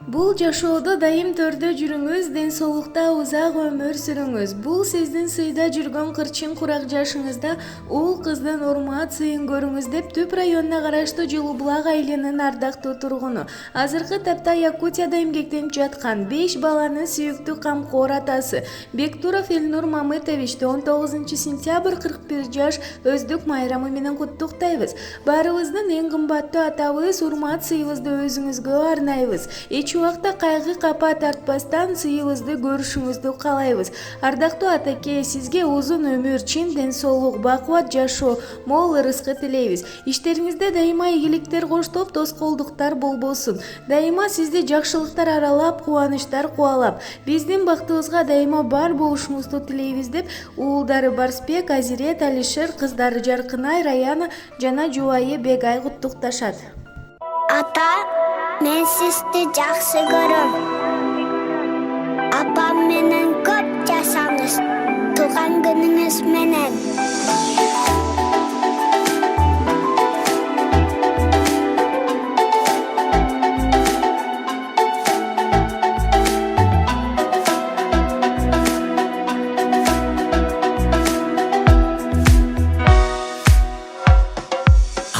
Бул жашоодо дайым төрдө жүрүңүз, ден соолукта узак өмүр сүрүңүз. Бул сиздин сыйда жүргөн кырчын курак жашыңызда уул кыздын урмат сыйын көрүңүз деп Түп районуна караштуу Жылуу Булак айылынын ардактуу тургуну. Азыркы тапта Якутияда эмгектенип жаткан 5 баланын сүйүктүү камкор атасы Бектуров Элнур Мамытовичти 19 сентябрь 41 жаш өздүк майрамы менен куттуктайбыз. Баарыбыздын эң кымбаттуу атабыз урмат сыйыбызды өзүңүзгө арнайбыз. Эч убакта кайгы капа тартпастан сыйыбызды көрүшүңүздү каалайбыз. Ардактуу атаке, сизге узун өмүр, чын ден соолук, бакубат жашоо, мол ырыскы тилейбиз. Иштериңизде дайыма ийгиликтер коштоп, тоскоолдуктар болбосун. Дайыма сизди жакшылыктар аралап, кубанычтар кубалап, биздин бактыбызга дайыма бар болушуңузду тилейбиз деп уулдары Барсбек, Азирет, Алишер, кыздары Жаркынай, Раяна жана жубайы Бегай куттукташат. Ата, мен сизди жакшы көрөм. Апам менен көп жашаңыз. Тууган күнүңүз менен.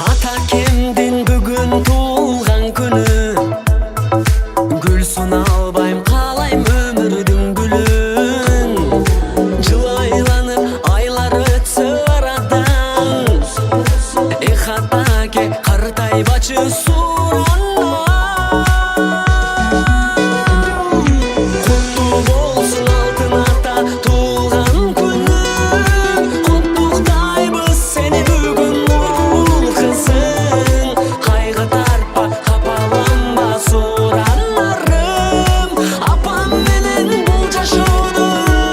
Ата кемдин бүгүн туулган күнү, гүлсүн албайм, каалайм өмүрдүн гүлүн. Жылайланып айлар өтсө арадан, эх атаке картайбачы сурандан. Куттуу болсун алтын ата туулган күнүң, куттуктайбыз сени бүгүн уул кызың. Кайгы тартпа, капаланба суранарым, апам менен бул жашоодо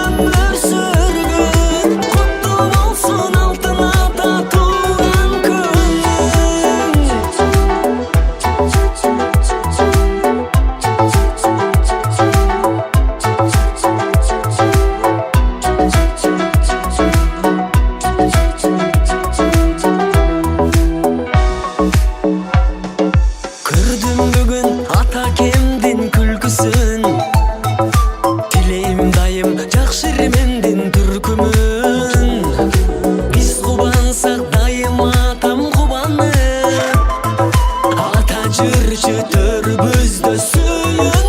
өмүр сүргүн. Куттуу болсун алтын ата туулган күнүң. Көрдүм бүгүн ата кемдин күлкүсүн, тилейм дайым жакшы иримемдин түркүмүн. Биз кубансак дайым атам кубанып, ата жүрчү төрүбүздө сүйүн.